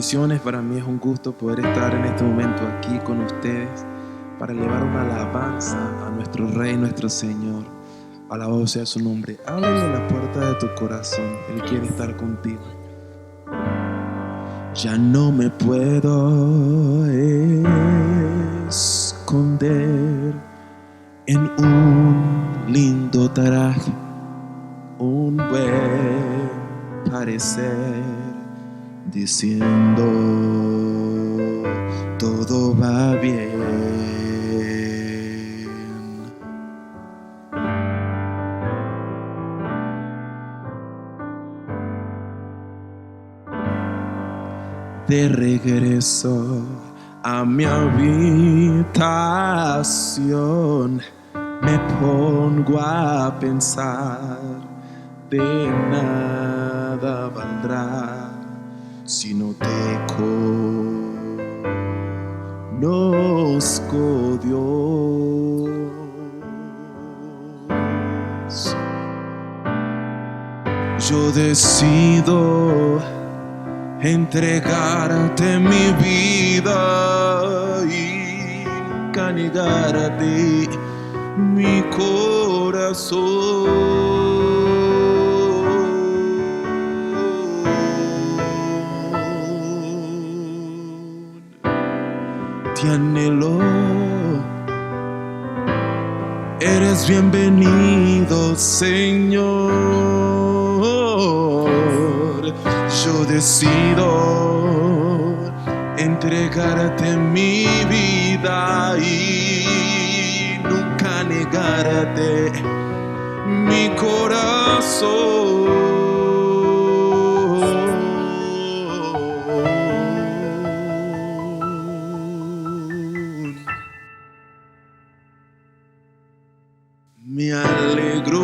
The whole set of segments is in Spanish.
Bendiciones, para mí es un gusto poder estar en este momento aquí con ustedes para elevar una alabanza a nuestro Rey, nuestro Señor. Alabado sea su nombre. Ábrele la puerta de tu corazón, Él quiere estar contigo. Ya no me puedo esconder en un lindo traje, un buen parecer, diciendo todo va bien. De regreso a mi habitación me pongo a pensar, de nada valdrá si no te conozco, Dios. Yo decido entregarte mi vida y nunca negarte mi corazón. Te anhelo, eres bienvenido, Señor. Yo decido entregarte mi vida y nunca negarte mi corazón. Me alegro,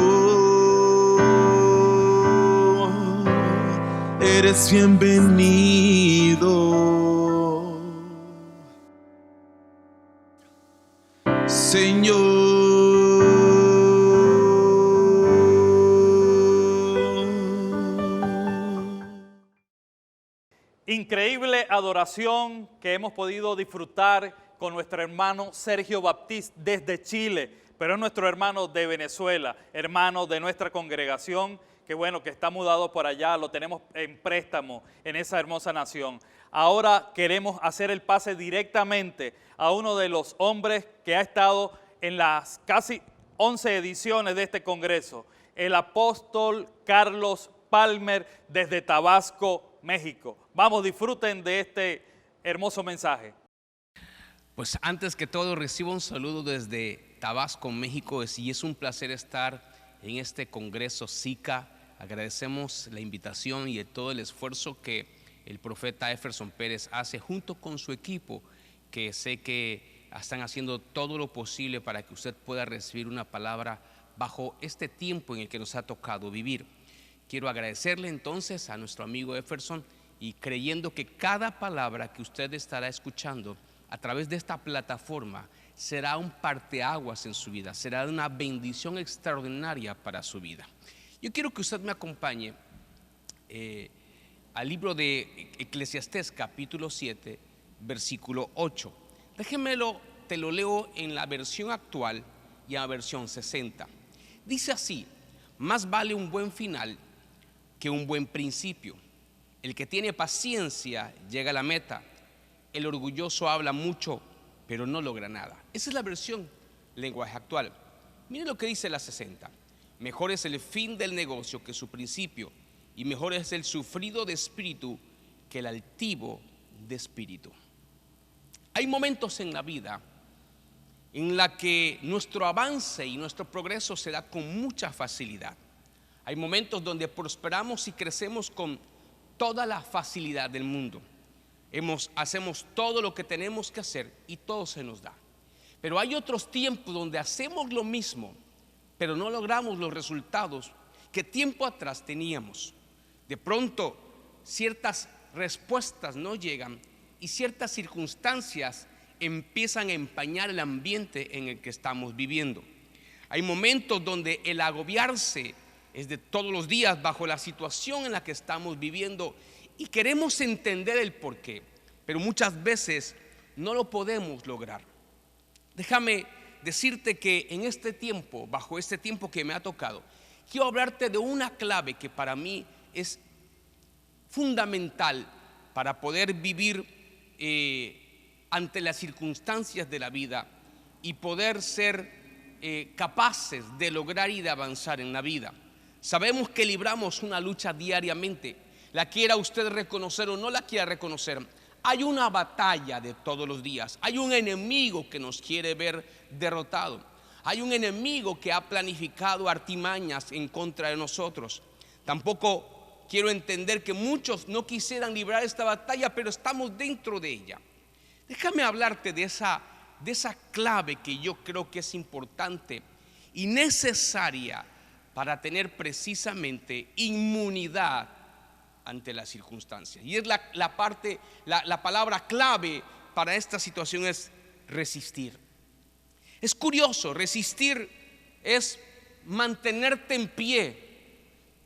eres bienvenido, Señor. Increíble adoración que hemos podido disfrutar con nuestro hermano Sergio Baptiste desde Chile, pero es nuestro hermano de Venezuela, hermano de nuestra congregación, que bueno, que está mudado por allá, lo tenemos en préstamo en esa hermosa nación. Ahora queremos hacer el pase directamente a uno de los hombres que ha estado en las casi 11 ediciones de este congreso, el apóstol Carlos Palmer desde Tabasco, México. Vamos, disfruten de este hermoso mensaje. Pues antes que todo recibo un saludo desde Tabasco, México, y es un placer estar en este congreso SICA. Agradecemos la invitación y todo el esfuerzo que el profeta Efferson Pérez hace junto con su equipo, que sé que están haciendo todo lo posible para que usted pueda recibir una palabra bajo este tiempo en el que nos ha tocado vivir. Quiero agradecerle entonces a nuestro amigo Efferson y creyendo que cada palabra que usted estará escuchando a través de esta plataforma será un parteaguas en su vida, será una bendición extraordinaria para su vida. Yo quiero que usted me acompañe al libro de Eclesiastés capítulo 7, versículo 8. Te lo leo en la versión actual y en la versión 60. Dice así: más vale un buen final que un buen principio. El que tiene paciencia llega a la meta. El orgulloso habla mucho, pero no logra nada. Esa es la versión lenguaje actual. Miren lo que dice la 60. Mejor es el fin del negocio que su principio, y mejor es el sufrido de espíritu que el altivo de espíritu. Hay momentos en la vida en la que nuestro avance y nuestro progreso se da con mucha facilidad. Hay momentos donde prosperamos y crecemos con toda la facilidad del mundo. Hacemos todo lo que tenemos que hacer y todo se nos da. Pero hay otros tiempos donde hacemos lo mismo, pero no logramos los resultados que tiempo atrás teníamos. De pronto, ciertas respuestas no llegan y ciertas circunstancias empiezan a empañar el ambiente en el que estamos viviendo. Hay momentos donde el agobiarse es de todos los días bajo la situación en la que estamos viviendo y queremos entender el porqué, pero muchas veces no lo podemos lograr. Déjame decirte que en este tiempo, bajo este tiempo que me ha tocado, quiero hablarte de una clave que para mí es fundamental para poder vivir ante las circunstancias de la vida y poder ser capaces de lograr y de avanzar en la vida. Sabemos que libramos una lucha diariamente, la quiera usted reconocer o no la quiera reconocer. Hay una batalla de todos los días, hay un enemigo que nos quiere ver derrotado, hay un enemigo que ha planificado artimañas en contra de nosotros. Tampoco quiero entender que muchos no quisieran librar esta batalla, pero estamos dentro de ella. Déjame hablarte de esa clave que yo creo que es importante y necesaria para tener precisamente inmunidad ante las circunstancias. Y es la palabra clave para esta situación es resistir. Es curioso, resistir es mantenerte en pie.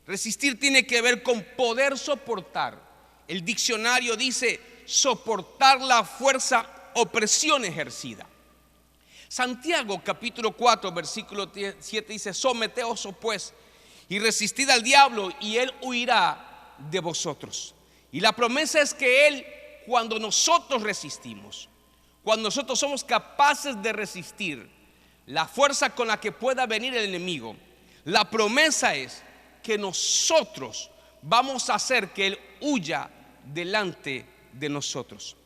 Resistir tiene que ver con poder soportar. El diccionario dice soportar la fuerza o presión ejercida. Santiago capítulo 4 versículo 7 dice: someteos pues y resistid al diablo y él huirá de vosotros. Y la promesa es que él, cuando nosotros resistimos, cuando nosotros somos capaces de resistir la fuerza con la que pueda venir el enemigo, la promesa es que nosotros vamos a hacer que él huya delante de nosotros.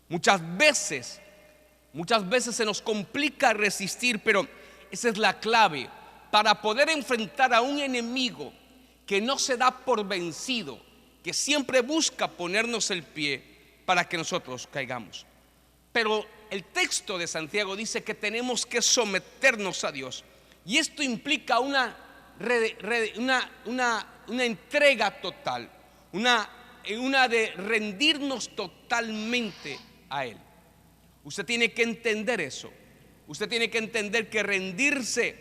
Muchas veces se nos complica resistir, pero esa es la clave para poder enfrentar a un enemigo que no se da por vencido, que siempre busca ponernos el pie para que nosotros caigamos. Pero el texto de Santiago dice que tenemos que someternos a Dios, y esto implica una entrega total, una de rendirnos totalmente a Él. Usted tiene que entender eso. Usted tiene que entender que rendirse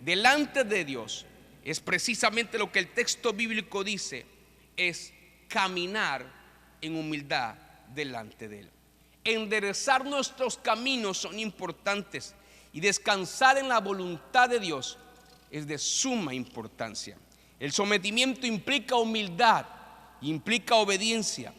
delante de Dios es precisamente lo que el texto bíblico dice, es caminar en humildad delante de Él. Enderezar nuestros caminos son importantes y descansar en la voluntad de Dios es de suma importancia. El sometimiento implica humildad, implica obediencia.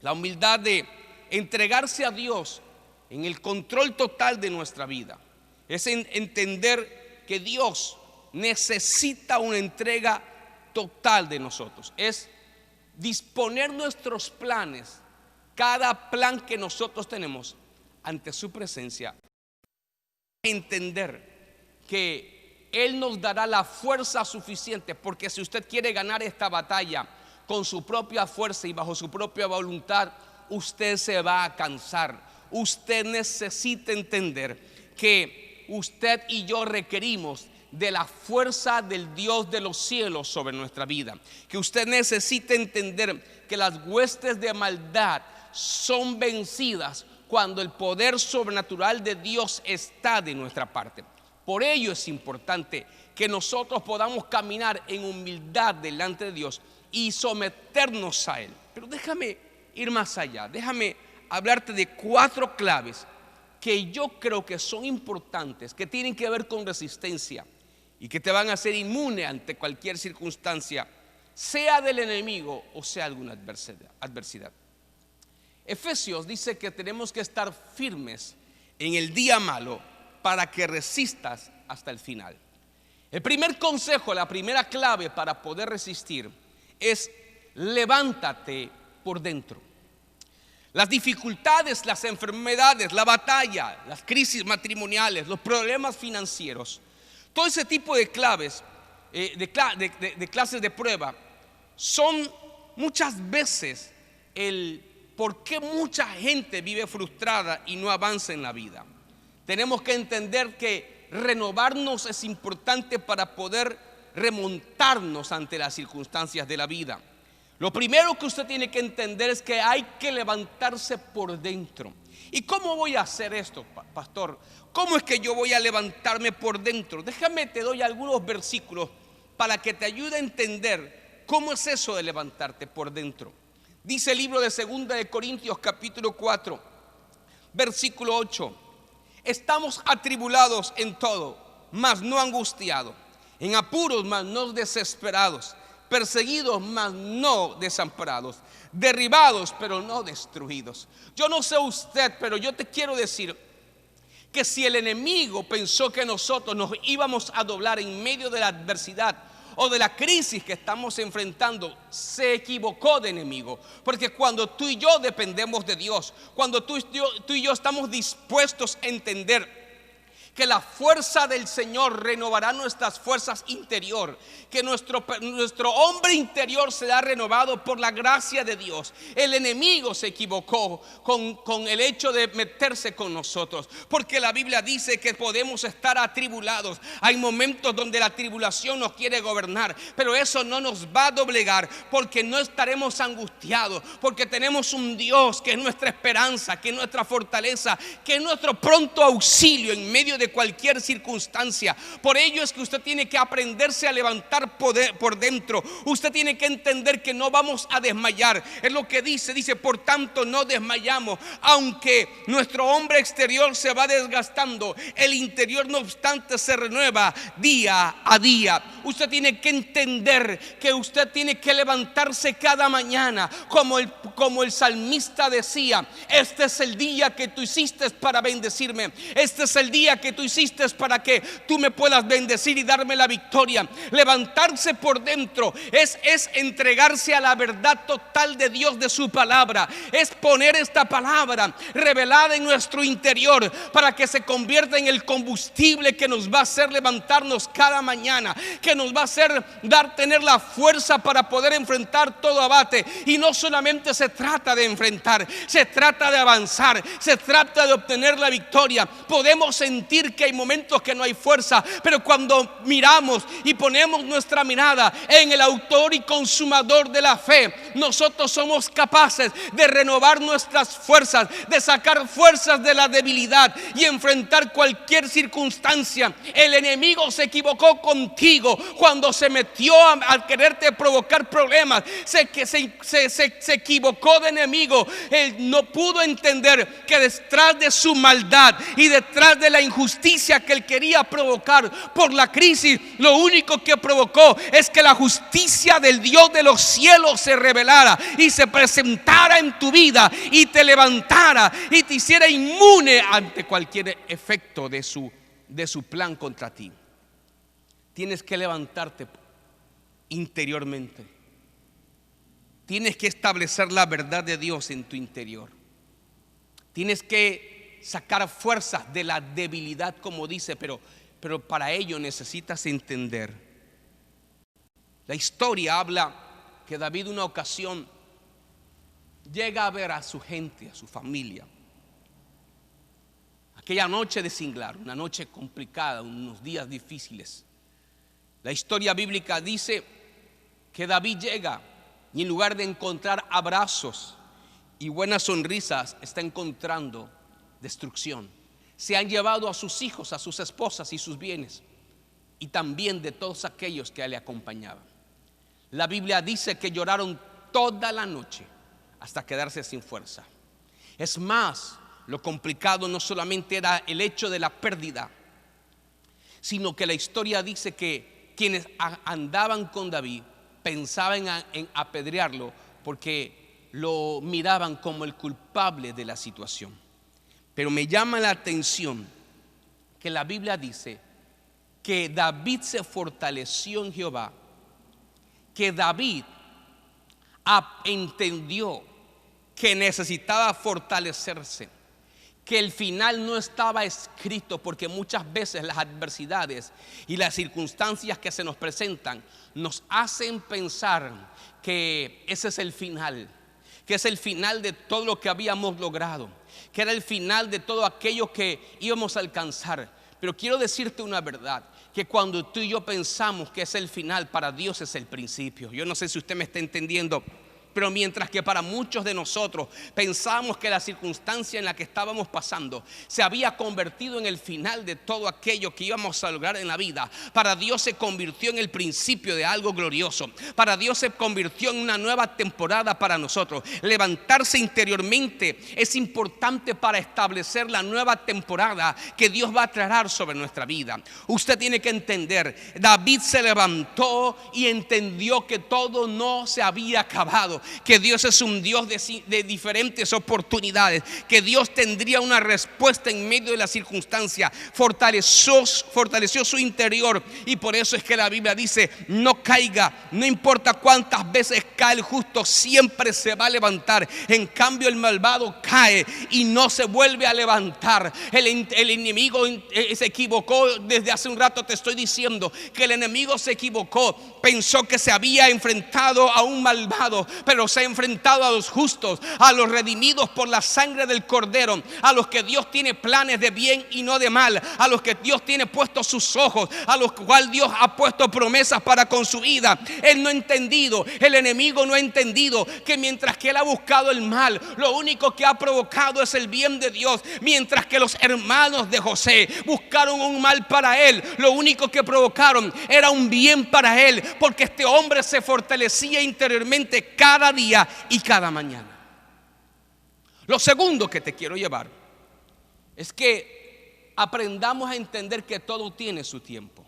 La humildad de entregarse a Dios en el control total de nuestra vida es entender que Dios necesita una entrega total de nosotros. Es disponer nuestros planes, cada plan que nosotros tenemos ante su presencia. Entender que Él nos dará la fuerza suficiente, porque si usted quiere ganar esta batalla con su propia fuerza y bajo su propia voluntad, usted se va a cansar. Usted necesita entender que usted y yo requerimos de la fuerza del Dios de los cielos sobre nuestra vida. Que usted necesita entender que las huestes de maldad son vencidas cuando el poder sobrenatural de Dios está de nuestra parte. Por ello es importante que nosotros podamos caminar en humildad delante de Dios y someternos a Él. Pero déjame ir más allá, déjame hablarte de 4 claves que yo creo que son importantes, que tienen que ver con resistencia y que te van a hacer inmune ante cualquier circunstancia, sea del enemigo o sea alguna adversidad. Efesios dice que tenemos que estar firmes en el día malo para que resistas hasta el final. El primer consejo, la primera clave para poder resistir es levántate por dentro. Las dificultades, las enfermedades, la batalla, las crisis matrimoniales, los problemas financieros, todo ese tipo de claves, de clases de prueba, son muchas veces el por qué mucha gente vive frustrada y no avanza en la vida. Tenemos que entender que renovarnos es importante para poder remontarnos ante las circunstancias de la vida. Lo primero que usted tiene que entender es que hay que levantarse por dentro. ¿Y cómo voy a hacer esto, pastor? ¿Cómo es que yo voy a levantarme por dentro? Déjame, te doy algunos versículos para que te ayude a entender cómo es eso de levantarte por dentro. Dice el libro de 2 de Corintios capítulo 4, versículo 8. Estamos atribulados en todo, mas no angustiados, en apuros, mas no desesperados, perseguidos, mas no desamparados, derribados, pero no destruidos. Yo no sé usted, pero yo te quiero decir que si el enemigo pensó que nosotros nos íbamos a doblar en medio de la adversidad o de la crisis que estamos enfrentando, se equivocó de enemigo. Porque cuando tú y yo dependemos de Dios, cuando tú y yo estamos dispuestos a entender que la fuerza del Señor renovará nuestras fuerzas interior, que nuestro hombre interior será renovado por la gracia de Dios. El enemigo se equivocó con el hecho de meterse con nosotros, porque la Biblia dice que podemos estar atribulados. Hay momentos donde la tribulación nos quiere gobernar, pero eso no nos va a doblegar, porque no estaremos angustiados, porque tenemos un Dios que es nuestra esperanza, que es nuestra fortaleza, que es nuestro pronto auxilio en medio de cualquier circunstancia. Por ello es que usted tiene que aprenderse a levantar poder por dentro. Usted tiene que entender que no vamos a desmayar. Es lo que dice, por tanto no desmayamos. Aunque nuestro hombre exterior se va desgastando, el interior no obstante se renueva día a día. Usted tiene que entender que usted tiene que levantarse cada mañana, como el salmista decía: este es el día que tú hiciste para bendecirme, este es el día que tú hiciste para que tú me puedas bendecir y darme la victoria. Levantarse por dentro es entregarse a la verdad total de Dios, de su palabra. Es poner esta palabra revelada en nuestro interior para que se convierta en el combustible que nos va a hacer levantarnos cada mañana, que nos va a hacer tener la fuerza para poder enfrentar todo abate. Y no solamente se trata de enfrentar, se trata de avanzar, se trata de obtener la victoria. Podemos sentir que hay momentos que no hay fuerza, pero cuando miramos y ponemos nuestra mirada en el autor y consumador de la fe, nosotros somos capaces de renovar nuestras fuerzas, de sacar fuerzas de la debilidad y enfrentar cualquier circunstancia. El enemigo se equivocó contigo cuando se metió a quererte provocar problemas. Se equivocó de enemigo. Él no pudo entender que detrás de su maldad y detrás de la injusticia que él quería provocar por la crisis, lo único que provocó es que la justicia del Dios de los cielos se revelara y se presentara en tu vida y te levantara y te hiciera inmune ante cualquier efecto de su plan contra ti. Tienes que levantarte interiormente. Tienes que establecer la verdad de Dios en tu interior. Tienes que sacar fuerzas de la debilidad, como dice, pero para ello necesitas entender. La historia habla que David una ocasión llega a ver a su gente, a su familia. Aquella noche de Singlar, una noche complicada, unos días difíciles. La historia bíblica dice que David llega y en lugar de encontrar abrazos y buenas sonrisas, está encontrando destrucción. Se han llevado a sus hijos, a sus esposas y sus bienes, y también de todos aquellos que le acompañaban. La Biblia dice que lloraron toda la noche hasta quedarse sin fuerza. Es más, lo complicado no solamente era el hecho de la pérdida, sino que la historia dice que quienes andaban con David pensaban en apedrearlo porque lo miraban como el culpable de la situación. Pero me llama la atención que la Biblia dice que David se fortaleció en Jehová, que David entendió que necesitaba fortalecerse, que el final no estaba escrito, porque muchas veces las adversidades y las circunstancias que se nos presentan nos hacen pensar que ese es el final, que es el final de todo lo que habíamos logrado, que era el final de todo aquello que íbamos a alcanzar. Pero quiero decirte una verdad, que cuando tú y yo pensamos que es el final, para Dios es el principio. Yo no sé si usted me está entendiendo. Pero mientras que para muchos de nosotros pensábamos que la circunstancia en la que estábamos pasando se había convertido en el final de todo aquello que íbamos a lograr en la vida, para Dios se convirtió en el principio de algo glorioso. Para Dios se convirtió en una nueva temporada para nosotros. Levantarse interiormente es importante para establecer la nueva temporada que Dios va a traer sobre nuestra vida. Usted tiene que entender, David se levantó y entendió que todo no se había acabado, que Dios es un Dios de diferentes oportunidades, que Dios tendría una respuesta en medio de la circunstancia. Fortaleció su interior, y por eso es que la Biblia dice: no caiga, no importa cuántas veces cae el justo, siempre se va a levantar. En cambio el malvado cae y no se vuelve a levantar. El enemigo se equivocó. Desde hace un rato te estoy diciendo que el enemigo se equivocó. Pensó que se había enfrentado a un malvado, pero se ha enfrentado a los justos, a los redimidos por la sangre del Cordero, a los que Dios tiene planes de bien y no de mal, a los que Dios tiene puestos sus ojos, a los cuales Dios ha puesto promesas para con su vida. Él no ha entendido, el enemigo no ha entendido que mientras que él ha buscado el mal, lo único que ha provocado es el bien de Dios. Mientras que los hermanos de José buscaron un mal para él, lo único que provocaron era un bien para él, porque este hombre se fortalecía interiormente cada día y cada mañana. Lo segundo que te quiero llevar es que aprendamos a entender que todo tiene su tiempo.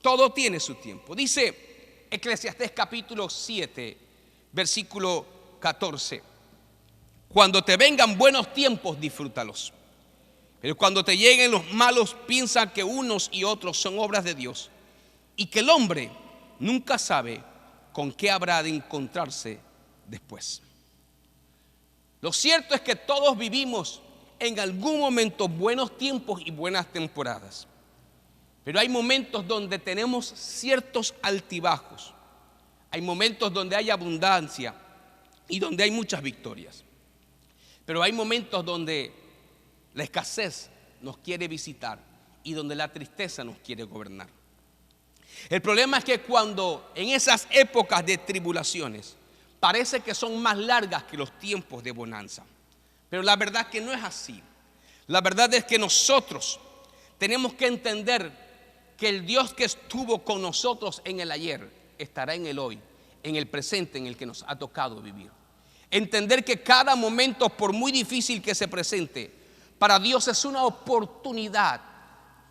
Todo tiene su tiempo. Dice Eclesiastés capítulo 7, versículo 14: cuando te vengan buenos tiempos, disfrútalos. Pero cuando te lleguen los malos, piensa que unos y otros son obras de Dios, y que el hombre nunca sabe con qué habrá de encontrarse después. Lo cierto es que todos vivimos en algún momento buenos tiempos y buenas temporadas, pero hay momentos donde tenemos ciertos altibajos. Hay momentos donde hay abundancia y donde hay muchas victorias, pero hay momentos donde la escasez nos quiere visitar y donde la tristeza nos quiere gobernar. El problema es que cuando en esas épocas de tribulaciones parece que son más largas que los tiempos de bonanza, pero la verdad es que no es así. La verdad es que nosotros tenemos que entender que el Dios que estuvo con nosotros en el ayer estará en el hoy, en el presente en el que nos ha tocado vivir. Entender que cada momento, por muy difícil que se presente, para Dios es una oportunidad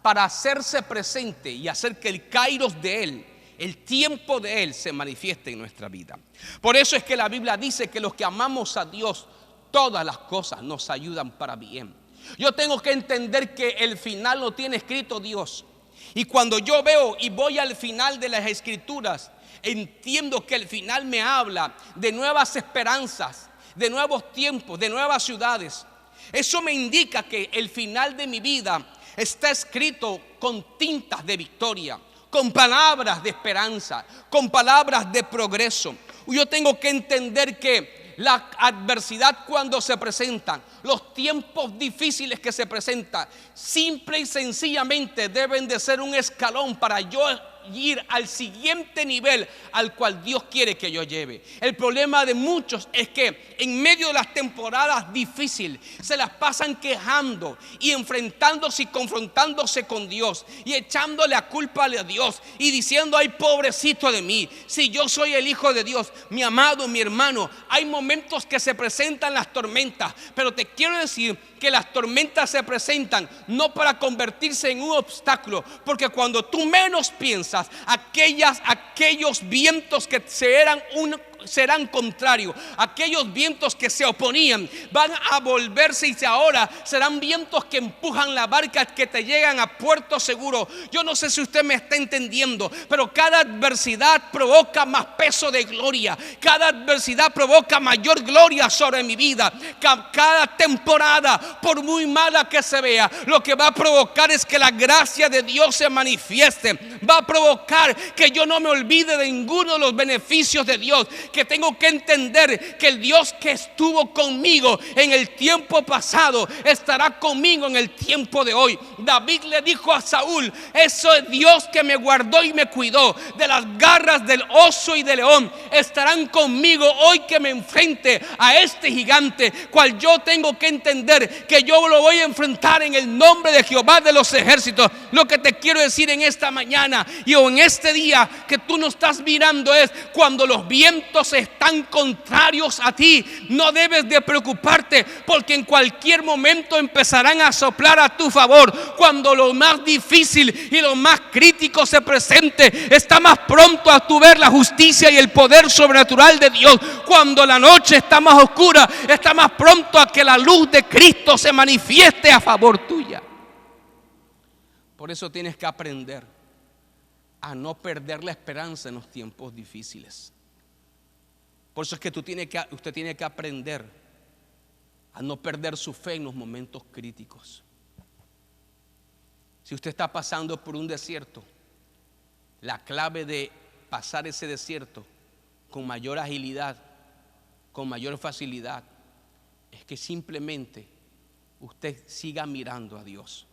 para hacerse presente y hacer que el kairos de Él, el tiempo de Él, se manifieste en nuestra vida. Por eso es que la Biblia dice que los que amamos a Dios, todas las cosas nos ayudan para bien. Yo tengo que entender que el final lo tiene escrito Dios. Y cuando yo veo y voy al final de las Escrituras, entiendo que el final me habla de nuevas esperanzas, de nuevos tiempos, de nuevas ciudades. Eso me indica que el final de mi vida está escrito con tintas de victoria, con palabras de esperanza, con palabras de progreso. Yo tengo que entender que la adversidad, cuando se presenta, los tiempos difíciles que se presentan, simple y sencillamente deben de ser un escalón para yo ir al siguiente nivel al cual Dios quiere que yo lleve. El problema de muchos es que en medio de las temporadas difíciles se las pasan quejando y enfrentándose y confrontándose con Dios y echándole la culpa a Dios y diciendo: ay, pobrecito de mí, si yo soy el hijo de Dios. Mi amado, mi hermano, hay momentos que se presentan las tormentas, pero te quiero decir que las tormentas se presentan no para convertirse en un obstáculo, porque cuando tú menos piensas, aquellos vientos que serán contrarios, aquellos vientos que se oponían, van a volverse y ahora serán vientos que empujan la barca, que te llegan a puerto seguro. Yo no sé si usted me está entendiendo, pero cada adversidad provoca más peso de gloria, cada adversidad provoca mayor gloria sobre mi vida. Cada temporada, por muy mala que se vea, lo que va a provocar es que la gracia de Dios se manifieste. Va a provocar que yo no me olvide de ninguno de los beneficios de Dios, que tengo que entender que el Dios que estuvo conmigo en el tiempo pasado estará conmigo en el tiempo de hoy. David le dijo a Saúl: eso es Dios que me guardó y me cuidó de las garras del oso y del león. Estarán conmigo hoy que me enfrente a este gigante, cual yo tengo que entender que yo lo voy a enfrentar en el nombre de Jehová de los ejércitos. Lo que te quiero decir en esta mañana y en este día que tú no estás mirando es: cuando los vientos están contrarios a ti, no debes de preocuparte, porque en cualquier momento empezarán a soplar a tu favor. Cuando lo más difícil y lo más crítico se presente, está más pronto a tu ver la justicia y el poder sobrenatural de Dios. Cuando la noche está más oscura, está más pronto a que la luz de Cristo se manifieste a favor tuya. Por eso tienes que aprender a no perder la esperanza en los tiempos difíciles. Por eso es que usted tiene que aprender a no perder su fe en los momentos críticos. Si usted está pasando por un desierto, la clave de pasar ese desierto con mayor agilidad, con mayor facilidad, es que simplemente usted siga mirando a Dios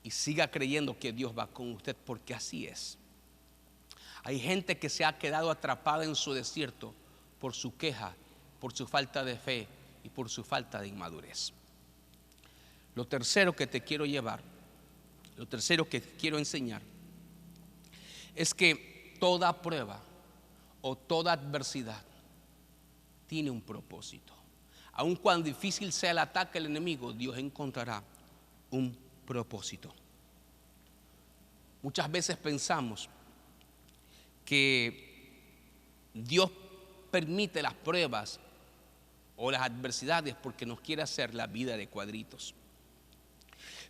y siga creyendo que Dios va con usted, porque así es. Hay gente que se ha quedado atrapada en su desierto por su queja, por su falta de fe y por su falta de inmadurez. Lo tercero que te quiero llevar, lo tercero que quiero enseñar, es que toda prueba o toda adversidad tiene un propósito. Aun cuán difícil sea el ataque del enemigo, Dios encontrará un propósito. Muchas veces pensamos que Dios permite las pruebas o las adversidades porque nos quiere hacer la vida de cuadritos.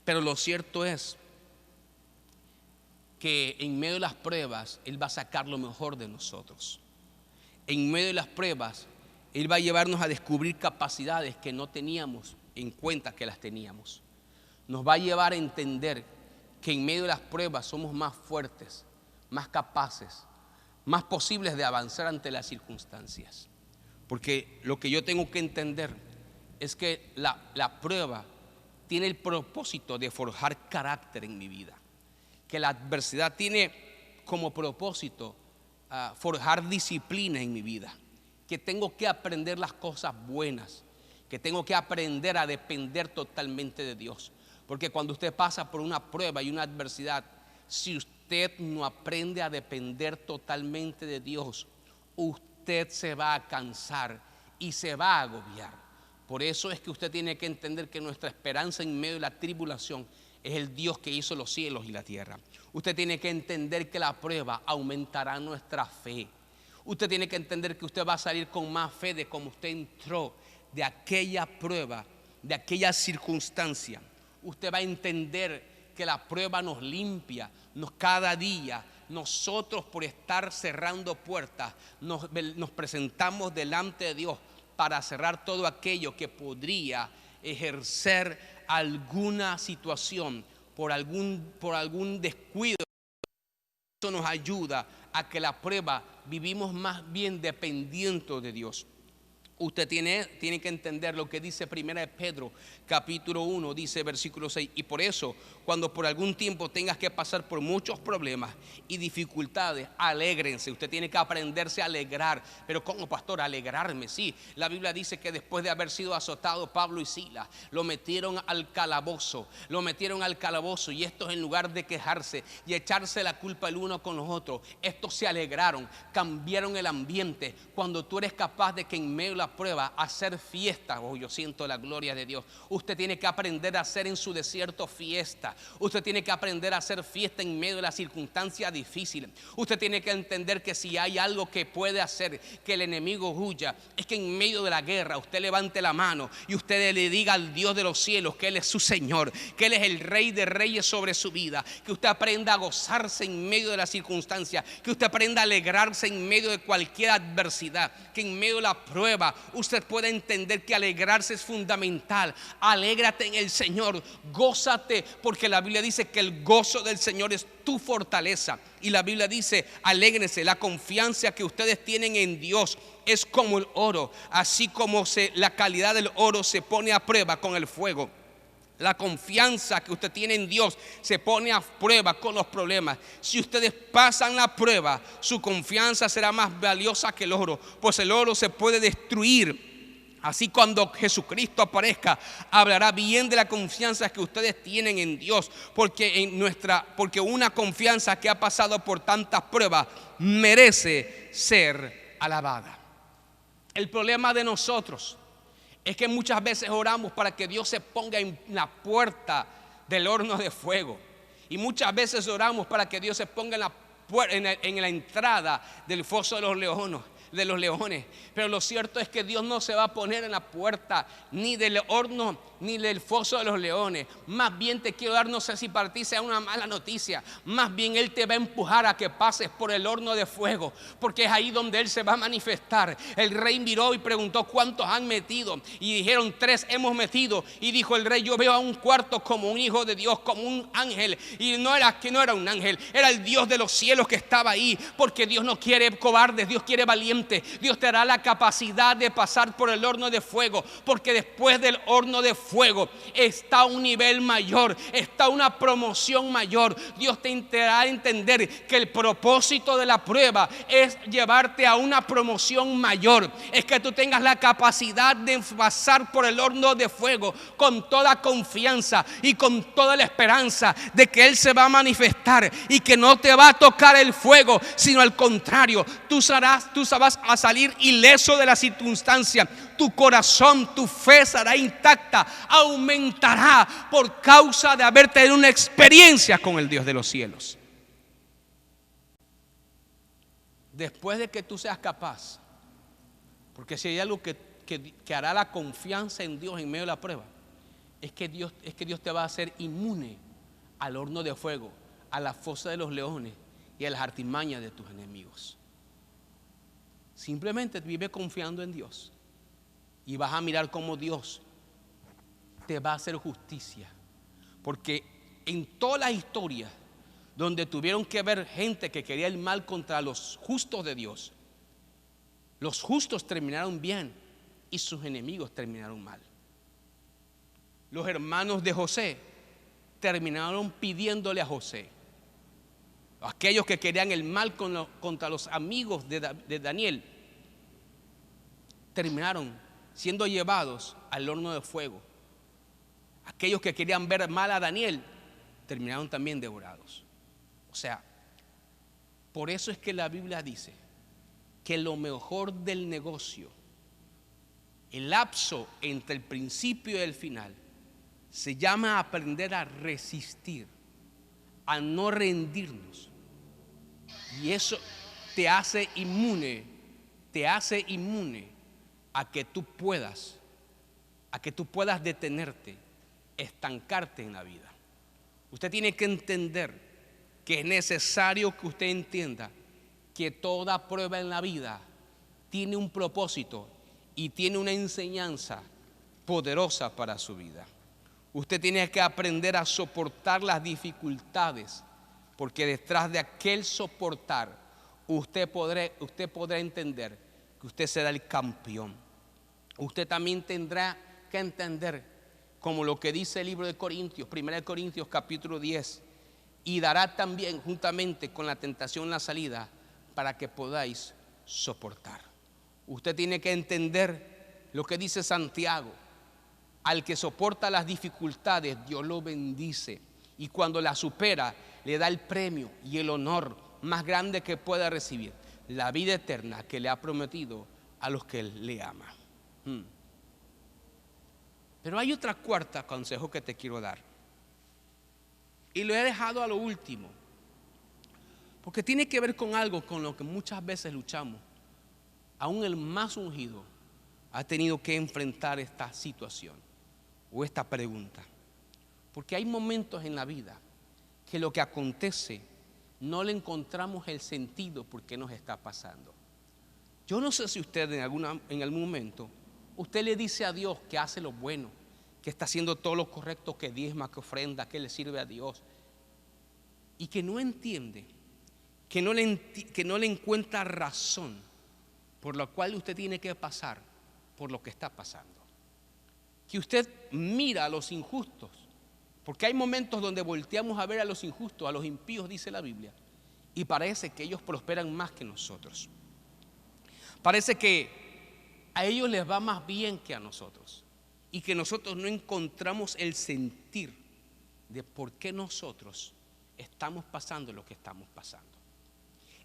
Pero lo cierto es que en medio de las pruebas Él va a sacar lo mejor de nosotros. En medio de las pruebas Él va a llevarnos a descubrir capacidades que no teníamos en cuenta que las teníamos. Nos va a llevar a entender que en medio de las pruebas somos más fuertes, más capaces, más posibles de avanzar ante las circunstancias. Porque lo que yo tengo que entender es que la prueba tiene el propósito de forjar carácter en mi vida. Que la adversidad tiene como propósito forjar disciplina en mi vida. Que tengo que aprender las cosas buenas. Que tengo que aprender a depender totalmente de Dios. Porque cuando usted pasa por una prueba y una adversidad, si usted no aprende a depender totalmente de Dios, usted se va a cansar y se va a agobiar. Por eso es que usted tiene que entender que nuestra esperanza en medio de la tribulación es el Dios que hizo los cielos y la tierra. Usted tiene que entender que la prueba aumentará nuestra fe. Usted tiene que entender que usted va a salir con más fe de como usted entró de aquella prueba, de aquella circunstancia. Usted va a entender que la prueba nos limpia, cada día. Nosotros, por estar cerrando puertas, nos presentamos delante de Dios para cerrar todo aquello que podría ejercer alguna situación por algún descuido. Eso nos ayuda a que la prueba vivimos más bien dependiendo de Dios. Usted tiene que entender lo que dice 1 Pedro capítulo 1, dice versículo 6. Y por eso, cuando por algún tiempo tengas que pasar por muchos problemas y dificultades, alégrense. Usted tiene que aprenderse a alegrar. Pero ¿cómo, pastor? Alegrarme, sí. La Biblia dice que después de haber sido azotados, Pablo y Silas lo metieron al calabozo. Y estos, en lugar de quejarse y echarse la culpa el uno con los otros, estos se alegraron, cambiaron el ambiente. Cuando tú eres capaz de que en medio de la prueba hacer fiesta, yo siento la gloria de Dios. Usted tiene que aprender a hacer en su desierto fiesta. Usted tiene que aprender a hacer fiesta en medio de las circunstancias difíciles. Usted tiene que entender que si hay algo que puede hacer que el enemigo huya, es que en medio de la guerra usted levante la mano y usted le diga al Dios de los cielos que Él es su Señor, que Él es el Rey de Reyes sobre su vida. Que usted aprenda a gozarse en medio de las circunstancias, que usted aprenda a alegrarse en medio de cualquier adversidad, que en medio de la prueba usted pueda entender que alegrarse es fundamental. Alégrate en el Señor, gózate, porque la Biblia dice que el gozo del Señor es tu fortaleza. Y la Biblia dice, alégrense. La confianza que ustedes tienen en Dios es como el oro, así como la calidad del oro se pone a prueba con el fuego. La confianza que usted tiene en Dios se pone a prueba con los problemas. Si ustedes pasan la prueba, su confianza será más valiosa que el oro, pues el oro se puede destruir. Así cuando Jesucristo aparezca, hablará bien de la confianza que ustedes tienen en Dios, porque una confianza que ha pasado por tantas pruebas merece ser alabada. El problema de nosotros es que muchas veces oramos para que Dios se ponga en la puerta del horno de fuego. Y muchas veces oramos para que Dios se ponga en la entrada del foso de los leones. Pero lo cierto es que Dios no se va a poner en la puerta ni del horno ni del foso de los leones. Más bien te quiero dar, no sé si para ti sea una mala noticia, más bien Él te va a empujar a que pases por el horno de fuego, porque es ahí donde Él se va a manifestar. El rey miró y preguntó: ¿cuántos han metido? Y dijeron: 3 hemos metido. Y dijo el rey: yo veo a un cuarto como un hijo de Dios, como un ángel. Y no era un ángel, era el Dios de los cielos que estaba ahí, porque Dios no quiere cobardes, Dios quiere valientes. Dios te dará la capacidad de pasar por el horno de fuego, porque después del horno de fuego está un nivel mayor, está una promoción mayor. Dios te hará entender que el propósito de la prueba es llevarte a una promoción mayor, es que tú tengas la capacidad de pasar por el horno de fuego con toda confianza y con toda la esperanza de que Él se va a manifestar y que no te va a tocar el fuego, sino al contrario, tú vas a salir ileso de la circunstancia. Tu corazón, tu fe será intacta, aumentará por causa de haber tenido una experiencia con el Dios de los cielos. Después de que tú seas capaz, porque si hay algo que hará la confianza en Dios en medio de la prueba, es que Dios te va a hacer inmune al horno de fuego, a la fosa de los leones y a las artimañas de tus enemigos. Simplemente vive confiando en Dios y vas a mirar cómo Dios te va a hacer justicia. Porque en toda la historia donde tuvieron que ver gente que quería el mal contra los justos de Dios, los justos terminaron bien y sus enemigos terminaron mal. Los hermanos de José terminaron pidiéndole a José. Aquellos que querían el mal contra los amigos de Daniel terminaron siendo llevados al horno de fuego. Aquellos que querían ver mal a Daniel terminaron también devorados. O sea, por eso es que la Biblia dice que lo mejor del negocio, el lapso entre el principio y el final, se llama aprender a resistir, a no rendirnos. Y eso te hace inmune a que tú puedas detenerte, estancarte en la vida. Usted tiene que entender que es necesario que usted entienda que toda prueba en la vida tiene un propósito y tiene una enseñanza poderosa para su vida. Usted tiene que aprender a soportar las dificultades, porque detrás de aquel soportar usted podrá entender que usted será el campeón. Usted también tendrá que entender, como lo que dice el libro de Corintios, 1 Corintios capítulo 10, y dará también juntamente con la tentación la salida para que podáis soportar. Usted tiene que entender lo que dice Santiago: al que soporta las dificultades, Dios lo bendice, y cuando las supera, le da el premio y el honor más grande que pueda recibir, la vida eterna que le ha prometido a los que le aman. Pero hay otra cuarta consejo que te quiero dar, y lo he dejado a lo último, porque tiene que ver con algo con lo que muchas veces luchamos. Aún el más ungido ha tenido que enfrentar esta situación o esta pregunta, porque hay momentos en la vida que lo que acontece no le encontramos el sentido por qué nos está pasando. Yo no sé si usted en algún momento, usted le dice a Dios que hace lo bueno, que está haciendo todo lo correcto, que diezma, que ofrenda, que le sirve a Dios, y que no entiende, que no le encuentra razón por la cual usted tiene que pasar por lo que está pasando. Que usted mira a los injustos, porque hay momentos donde volteamos a ver a los injustos, a los impíos, dice la Biblia, y parece que ellos prosperan más que nosotros. Parece que a ellos les va más bien que a nosotros, y que nosotros no encontramos el sentir de por qué nosotros estamos pasando lo que estamos pasando.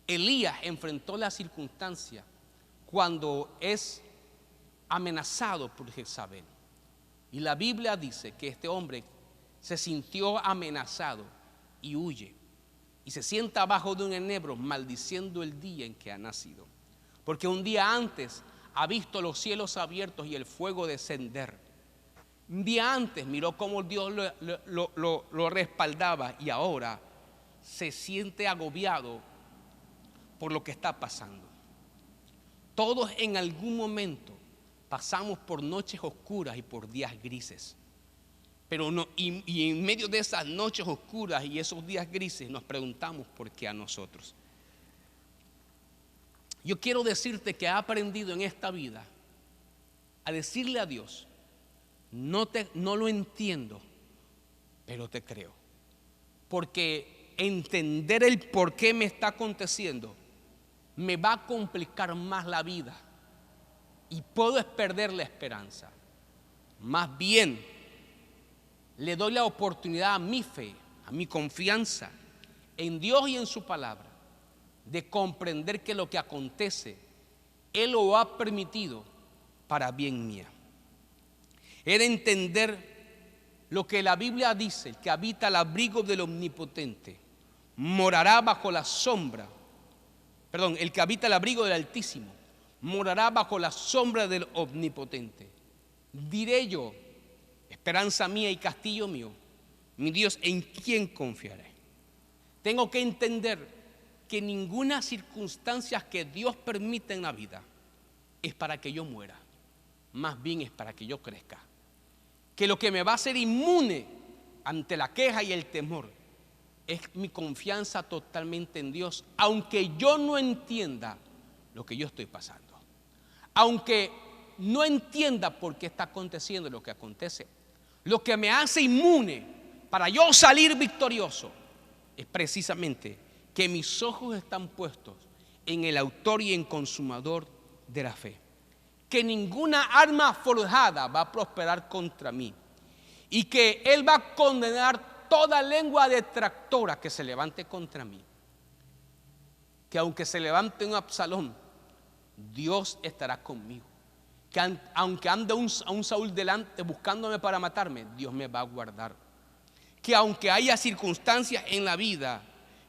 Elías enfrentó la circunstancia cuando es amenazado por Jezabel, y la Biblia dice que este hombre se sintió amenazado y huye, y se sienta abajo de un enebro maldiciendo el día en que ha nacido, porque un día antes ha visto los cielos abiertos y el fuego descender. Un día antes miró cómo Dios lo respaldaba, y ahora se siente agobiado por lo que está pasando. Todos en algún momento pasamos por noches oscuras y por días grises, pero y en medio de esas noches oscuras y esos días grises nos preguntamos por qué a nosotros. Yo quiero decirte que he aprendido en esta vida a decirle a Dios: no lo entiendo, pero te creo, porque entender el por qué me está aconteciendo me va a complicar más la vida y puedo perder la esperanza. Más bien le doy la oportunidad a mi fe, a mi confianza en Dios y en su palabra, de comprender que lo que acontece Él lo ha permitido para bien mía. He de entender lo que la Biblia dice: el que habita al abrigo del Omnipotente morará bajo la sombra, el que habita al abrigo del Altísimo morará bajo la sombra del Omnipotente. Diré yo: esperanza mía y castillo mío, mi Dios, ¿en quién confiaré? Tengo que entender que ninguna circunstancia que Dios permite en la vida es para que yo muera, más bien es para que yo crezca. Que lo que me va a hacer inmune ante la queja y el temor es mi confianza totalmente en Dios, aunque yo no entienda lo que yo estoy pasando, aunque no entienda por qué está aconteciendo lo que acontece. Lo que me hace inmune para yo salir victorioso es precisamente que mis ojos están puestos en el autor y en consumador de la fe, que ninguna arma forjada va a prosperar contra mí, y que Él va a condenar toda lengua detractora que se levante contra mí. Que aunque se levante un Absalón, Dios estará conmigo. Que aunque ande un Saúl delante buscándome para matarme, Dios me va a guardar. Que aunque haya circunstancias en la vida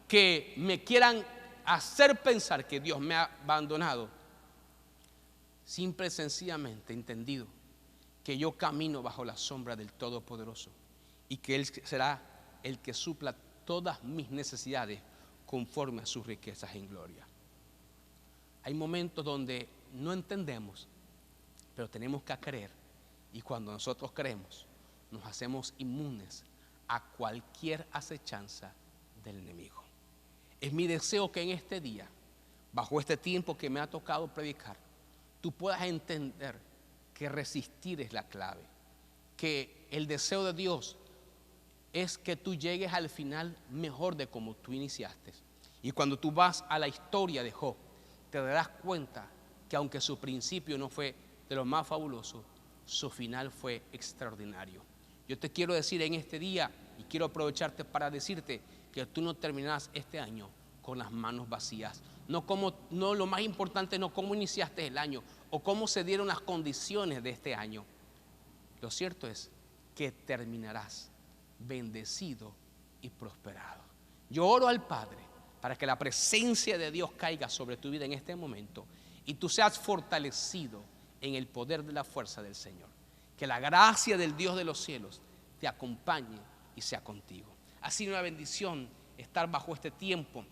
que me quieran hacer pensar que Dios me ha abandonado, simple y sencillamente entendido que yo camino bajo la sombra del Todopoderoso y que Él será el que supla todas mis necesidades conforme a sus riquezas en gloria. Hay momentos donde no entendemos, pero tenemos que creer, y cuando nosotros creemos nos hacemos inmunes a cualquier acechanza del enemigo. Es mi deseo que en este día, bajo este tiempo que me ha tocado predicar, tú puedas entender que resistir es la clave, que el deseo de Dios es que tú llegues al final mejor de como tú iniciaste. Y cuando tú vas a la historia de Job, te darás cuenta que aunque su principio no fue de lo más fabuloso, su final fue extraordinario. Yo te quiero decir en este día, y quiero aprovecharte para decirte que tú no terminarás este año con las manos vacías. No, lo más importante no cómo iniciaste el año o cómo se dieron las condiciones de este año. Lo cierto es que terminarás bendecido y prosperado. Yo oro al Padre para que la presencia de Dios caiga sobre tu vida en este momento y tú seas fortalecido en el poder de la fuerza del Señor. Que la gracia del Dios de los cielos te acompañe y sea contigo. Ha sido una bendición estar bajo este tiempo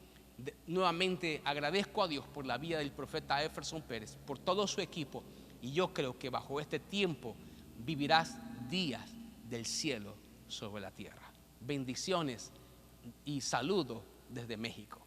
Nuevamente agradezco a Dios por la vida del profeta Jefferson Pérez, por todo su equipo, y yo creo que bajo este tiempo vivirás días del cielo sobre la tierra. Bendiciones y saludos desde México.